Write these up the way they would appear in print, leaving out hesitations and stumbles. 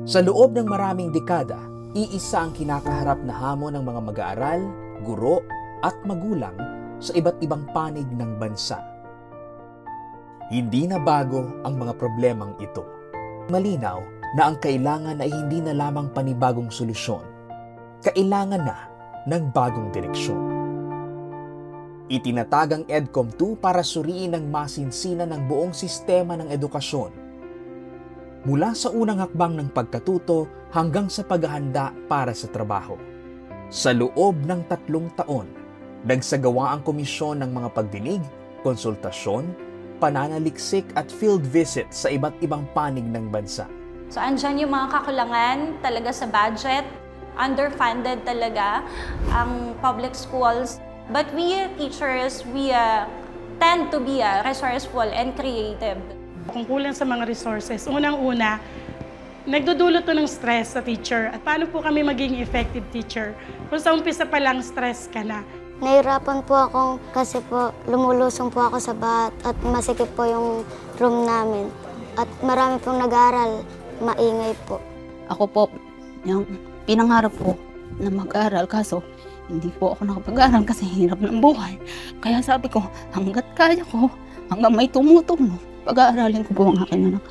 Sa loob ng maraming dekada, iisa ang kinakaharap na hamon ng mga mag-aaral, guro at magulang sa iba't ibang panig ng bansa. Hindi na bago ang mga problemang ito. Malinaw na ang kailangan ay hindi na lamang panibagong solusyon. Kailangan na ng bagong direksyon. Itinatag ang EDCOM 2 para suriin ang masinsinan ng buong sistema ng edukasyon. Mula sa unang hakbang ng pagkatuto hanggang sa paghahanda para sa trabaho. Sa loob ng 3 taon, nagsagawa ang komisyon ng mga pagdinig, konsultasyon, pananaliksik at field visit sa iba't ibang panig ng bansa. So andyan yung mga kakulangan talaga sa budget, underfunded talaga ang public schools. But we teachers, we tend to be resourceful and creative. Kung kulang sa mga resources, unang-una, nagdudulot to ng stress sa teacher. At paano po kami maging effective teacher? Kung sa umpisa pa lang, stress ka na. Nahirapan po ako kasi po lumulusong po ako sa bahat at masikip po yung room namin. At marami pong nag-aaral, maingay po. Ako po, yung pinangarap ko na mag-aral, kaso hindi po ako nakapag-aral kasi hirap ng buhay. Kaya sabi ko, hanggat kaya ko, hanggang may tumutulong, pag-aaralin ko po ang aking anak.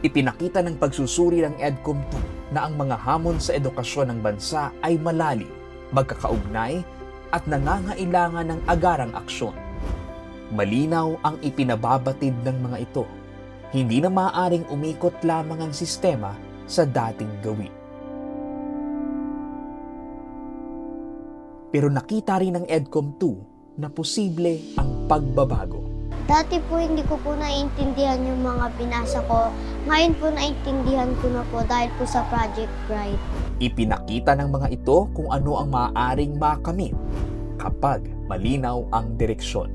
Ipinakita ng pagsusuri ng EDCOM 2 na ang mga hamon sa edukasyon ng bansa ay malalim, magkakaugnay at nangangailangan ng agarang aksyon. Malinaw ang ipinababatid ng mga ito. Hindi na maaaring umikot lamang ang sistema sa dating gawin. Pero nakita rin ng EDCOM 2 na posible ang pagbabago. Dati po hindi ko po naiintindihan yung mga binasa ko. Ngayon po naiintindihan ko na po dahil po sa Project Bright. Ipinakita ng mga ito kung ano ang maaaring makamit kapag malinaw ang direksyon.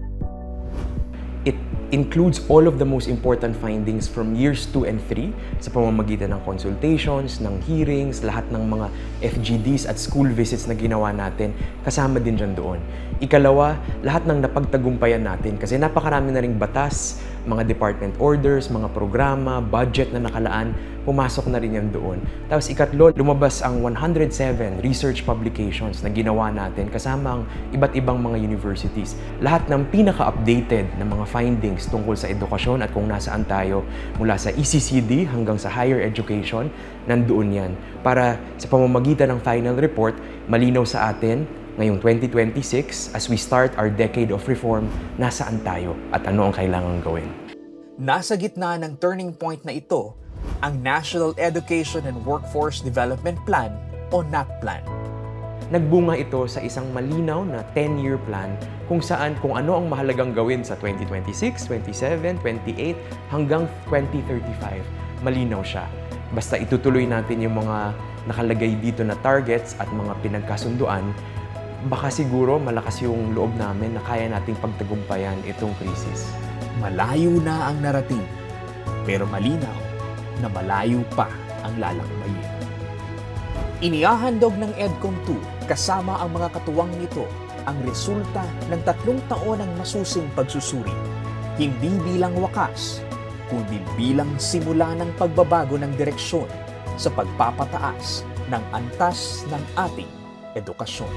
It includes all of the most important findings from years 2 and 3 sa pamamagitan ng consultations, ng hearings, lahat ng mga FGDs at school visits na ginawa natin, kasama din dyan doon. Ikalawa, lahat ng napagtagumpayan natin kasi napakarami na ring batas, mga department orders, mga programa, budget na nakalaan, pumasok na rin yan doon. Tapos ikatlo, lumabas ang 107 research publications na ginawa natin kasama ang iba't ibang mga universities. Lahat ng pinaka-updated na mga findings tungkol sa edukasyon at kung nasaan tayo mula sa ECCD hanggang sa higher education, nandoon yan. Para sa pamamagitan ng final report, malinaw sa atin ngayong 2026, as we start our decade of reform, nasaan tayo at ano ang kailangang gawin. Nasa gitna ng turning point na ito, ang National Education and Workforce Development Plan o NATPlan. Nagbunga ito sa isang malinaw na 10-year plan kung saan kung ano ang mahalagang gawin sa 2026, 27, 28 hanggang 2035. Malinaw siya. Basta itutuloy natin yung mga nakalagay dito na targets at mga pinagkasunduan, baka siguro malakas yung loob namin na kaya nating pagtagumpayan itong krisis. Malayo na ang narating, pero malinaw na malayo pa ang lalakbayin. Inihahandog ng EDCOM 2 kasama ang mga katuwang nito ang resulta ng 3 taon ng masusing pagsusuri, hindi bilang wakas, kundi bilang simula ng pagbabago ng direksyon sa pagpapataas ng antas ng ating edukasyon.